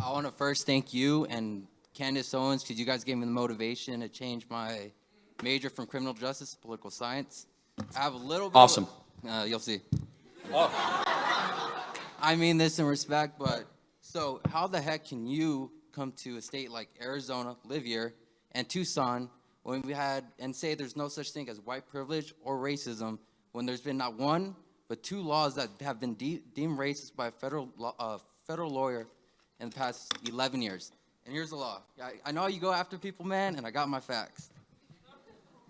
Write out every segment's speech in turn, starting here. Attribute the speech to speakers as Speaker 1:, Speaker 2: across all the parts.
Speaker 1: I want to first thank you and Candace Owens because you guys gave me the motivation to change my major from criminal justice to political science. I have a little bit
Speaker 2: awesome.
Speaker 1: You'll see.
Speaker 2: Oh.
Speaker 1: I mean this in respect, but so how the heck can you come to a state like Arizona, live here, and Tucson when we had, and say there's no such thing as white privilege or racism when there's been not one, but two laws that have been deemed racist by a federal lawyer in the past 11 years. And here's the law. I know you go after people, man, and I got my facts.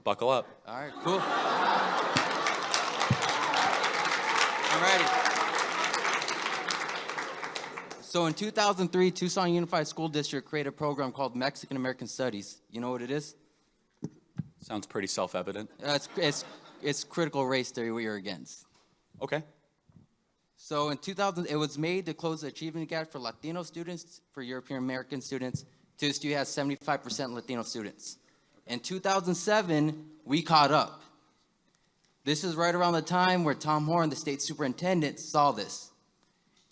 Speaker 2: Buckle up.
Speaker 1: All right, cool. I'm ready. So in 2003, Tucson Unified School District created a program called Mexican American Studies. You know what it is?
Speaker 2: Sounds pretty self-evident.
Speaker 1: It's critical race theory what you're against.
Speaker 2: Okay.
Speaker 1: So in 2000, it was made to close the achievement gap for Latino students, for European American students. TUSU has 75% Latino students. In 2007, we caught up. This is right around the time where Tom Horn, the state superintendent, saw this.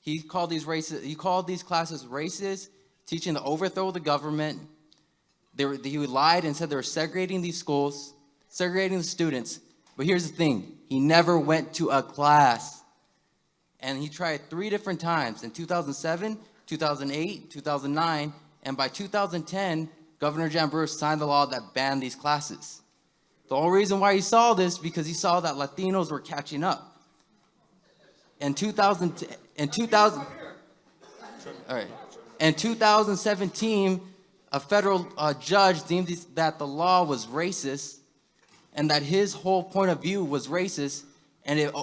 Speaker 1: He called these classes racist, teaching the overthrow of the government. He lied and said they were segregating these schools, segregating the students. But here's the thing, he never went to a class. And he tried 3 different times, in 2007, 2008, 2009, and by 2010, Governor Jan Brewer signed the law that banned these classes. The only reason why he saw this, because he saw that Latinos were catching up. In 2017, a federal judge deemed that the law was racist and that his whole point of view was racist, and it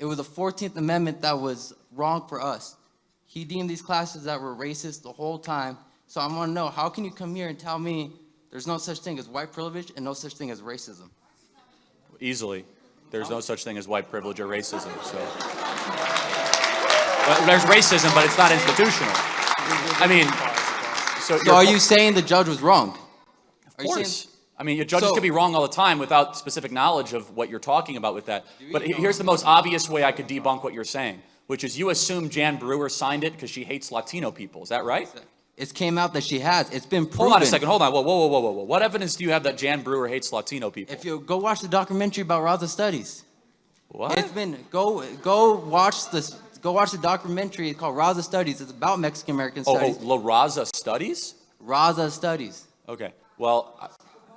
Speaker 1: was the 14th Amendment that was wrong for us. He deemed these classes that were racist the whole time. So I want to know, how can you come here and tell me there's no such thing as white privilege and no such thing as racism?
Speaker 2: Easily. There's no such thing as white privilege or racism. So well, there's racism, but it's not institutional. I mean, so
Speaker 1: are you saying the judge was wrong?
Speaker 2: Of course. I mean, your judges could be wrong all the time without specific knowledge of what you're talking about with that. But here's the most obvious way I could debunk what you're saying, which is you assume Jan Brewer signed it because she hates Latino people. Is that right?
Speaker 1: It came out that she has. It's been proven.
Speaker 2: Hold on a second. Hold on. Whoa. What evidence do you have that Jan Brewer hates Latino people?
Speaker 1: If you go watch the documentary about Raza Studies.
Speaker 2: What?
Speaker 1: It's been go watch this. Go watch the documentary called Raza Studies. It's about Mexican American studies.
Speaker 2: La Raza Studies?
Speaker 1: Raza Studies.
Speaker 2: Okay. Well,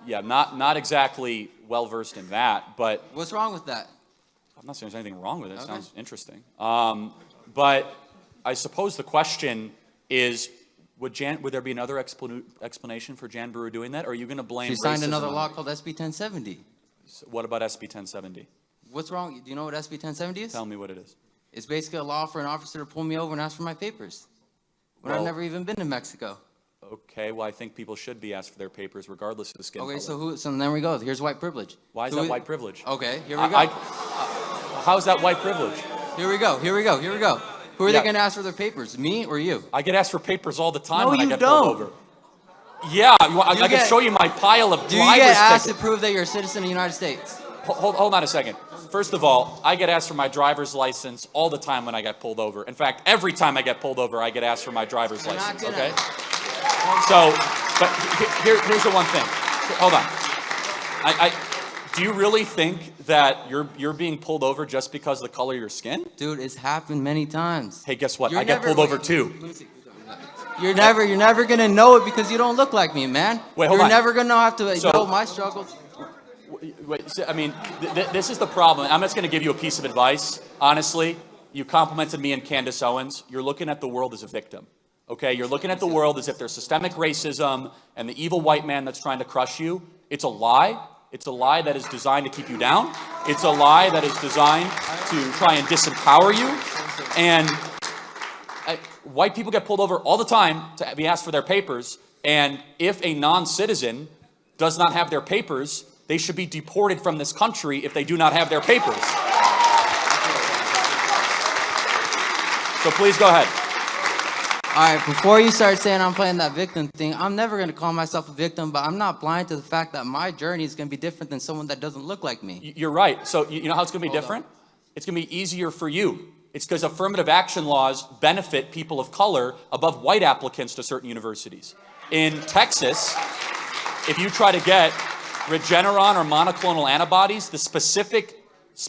Speaker 2: yeah, not exactly well versed in that, but
Speaker 1: what's wrong with that?
Speaker 2: I'm not saying there's anything wrong with it. It sounds interesting. But I suppose the question is, would there be another explanation for Jan Brewer doing that, or are you going to blame?
Speaker 1: She signed another law called SB 1070.
Speaker 2: So what about SB 1070?
Speaker 1: What's wrong? Do you know what SB 1070 is?
Speaker 2: Tell me what it is.
Speaker 1: It's basically a law for an officer to pull me over and ask for my papers when I've never even been to Mexico.
Speaker 2: Okay, well, I think people should be asked for their papers regardless of the skin color.
Speaker 1: Okay, so then we go. Here's white privilege.
Speaker 2: Why is that white privilege?
Speaker 1: Okay, here we go.
Speaker 2: How's that white privilege?
Speaker 1: Here we go. Who are they going to ask for their papers, me or you?
Speaker 2: I get asked for papers all the time when I get
Speaker 1: pulled
Speaker 2: over. Yeah, I can show you my pile of driver's tickets.
Speaker 1: Do you get asked to prove that you're a citizen of the United States?
Speaker 2: Hold on a second. First of all, I get asked for my driver's license all the time when I get pulled over. In fact, every time I get pulled over, I get asked for my driver's license, okay? So, but here's the one thing. Hold on. Do you really think that you're being pulled over just because of the color of your skin?
Speaker 1: Dude, it's happened many times.
Speaker 2: Hey, guess what? I get pulled over too.
Speaker 1: You're never gonna know it because you don't look like me, man.
Speaker 2: Wait, hold on.
Speaker 1: You're never gonna have to know my struggles.
Speaker 2: Wait, I mean, this is the problem. I'm just going to give you a piece of advice. Honestly, you complimented me and Candace Owens. You're looking at the world as a victim. Okay? You're looking at the world as if there's systemic racism and the evil white man that's trying to crush you. It's a lie. It's a lie that is designed to keep you down. It's a lie that is designed to try and disempower you. And white people get pulled over all the time to be asked for their papers. And if a non-citizen does not have their papers, they should be deported from this country if they do not have their papers. So please go ahead.
Speaker 1: All right, before you start saying I'm playing that victim thing, I'm never going to call myself a victim, but I'm not blind to the fact that my journey is going to be different than someone that doesn't look like me.
Speaker 2: You're right. So you know how it's going to be different? It's going to be easier for you It's because affirmative action laws benefit people of color above white applicants to certain universities. In Texas, if you try to get Regeneron or monoclonal antibodies, the specific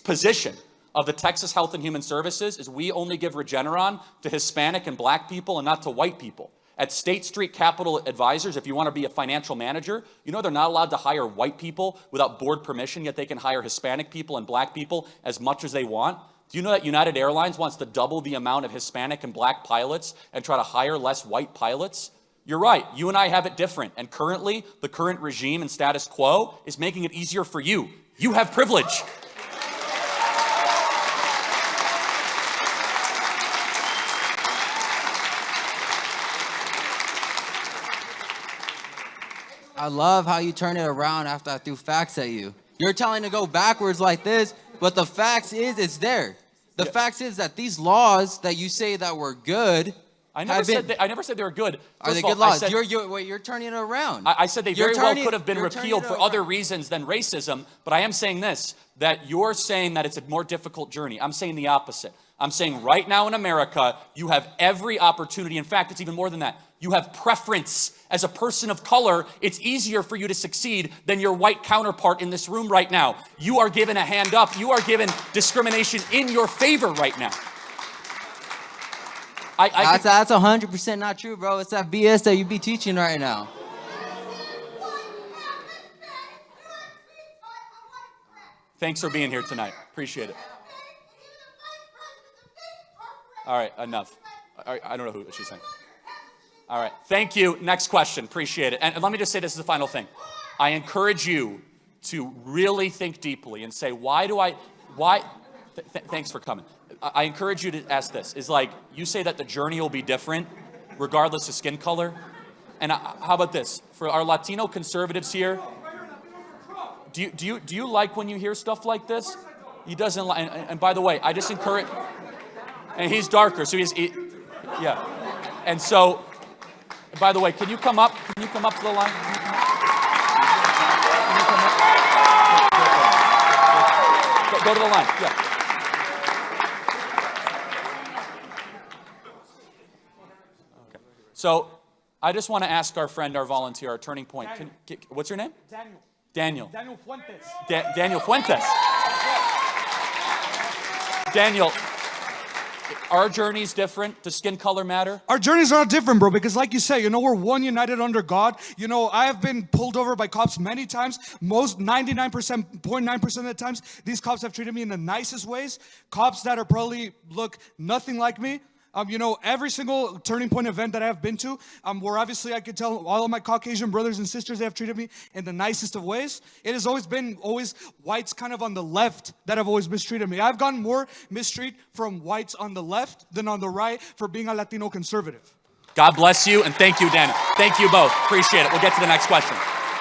Speaker 2: position of the Texas Health and Human Services is we only give Regeneron to Hispanic and black people and not to white people. At State Street Capital Advisors, if you want to be a financial manager, you know they're not allowed to hire white people without board permission, yet they can hire Hispanic people and black people as much as they want. Do you know that United Airlines wants to double the amount of Hispanic and black pilots and try to hire less white pilots? You're right, you and I have it different. And currently, the current regime and status quo is making it easier for you. You have privilege.
Speaker 1: I love how you turn it around after I threw facts at you. You're telling to go backwards like this, but the facts is it's there. The facts is that these laws that you say that were good.
Speaker 2: I never said they were good.
Speaker 1: Are they good laws? You're turning it around.
Speaker 2: I said they very well could have been repealed for other reasons than racism, but I am saying this, that you're saying that it's a more difficult journey. I'm saying the opposite. I'm saying right now in America, you have every opportunity. In fact, it's even more than that. You have preference. As a person of color, it's easier for you to succeed than your white counterpart in this room right now. You are given a hand up. You are given discrimination in your favor right now.
Speaker 1: That's 100% not true, bro. It's that BS that you be teaching right now.
Speaker 2: Thanks for being here tonight. Appreciate it. All right, enough. I don't know what she's saying. All right, thank you. Next question. Appreciate it. And let me just say this is the final thing. I encourage you to really think deeply and say, thanks for coming. I encourage you to ask this. Is like, you say that the journey will be different regardless of skin color. And how about this? For our Latino conservatives here, do you like when you hear stuff like this? He doesn't like, and by the way, I just encourage, and he's darker, so yeah. And so, by the way, can you come up? Can you come up to the line? Go to the line, yeah. Okay. So, I just want to ask our friend, our volunteer, our turning point. What's your name? Daniel. Daniel Fuentes. Daniel Fuentes. Daniel, our journey's different. Does skin color matter?
Speaker 3: Our journeys are different, bro, because like you say, we're one united under God. I have been pulled over by cops many times. Most 99.9% of the times, these cops have treated me in the nicest ways. Cops that are probably look nothing like me. Every single turning point event that I have been to, where obviously I could tell all of my Caucasian brothers and sisters, they have treated me in the nicest of ways. It has always been whites kind of on the left that have always mistreated me. I've gotten more mistreat from whites on the left than on the right for being a Latino conservative.
Speaker 2: God bless you, and thank you, Daniel. Thank you both. Appreciate it. We'll get to the next question.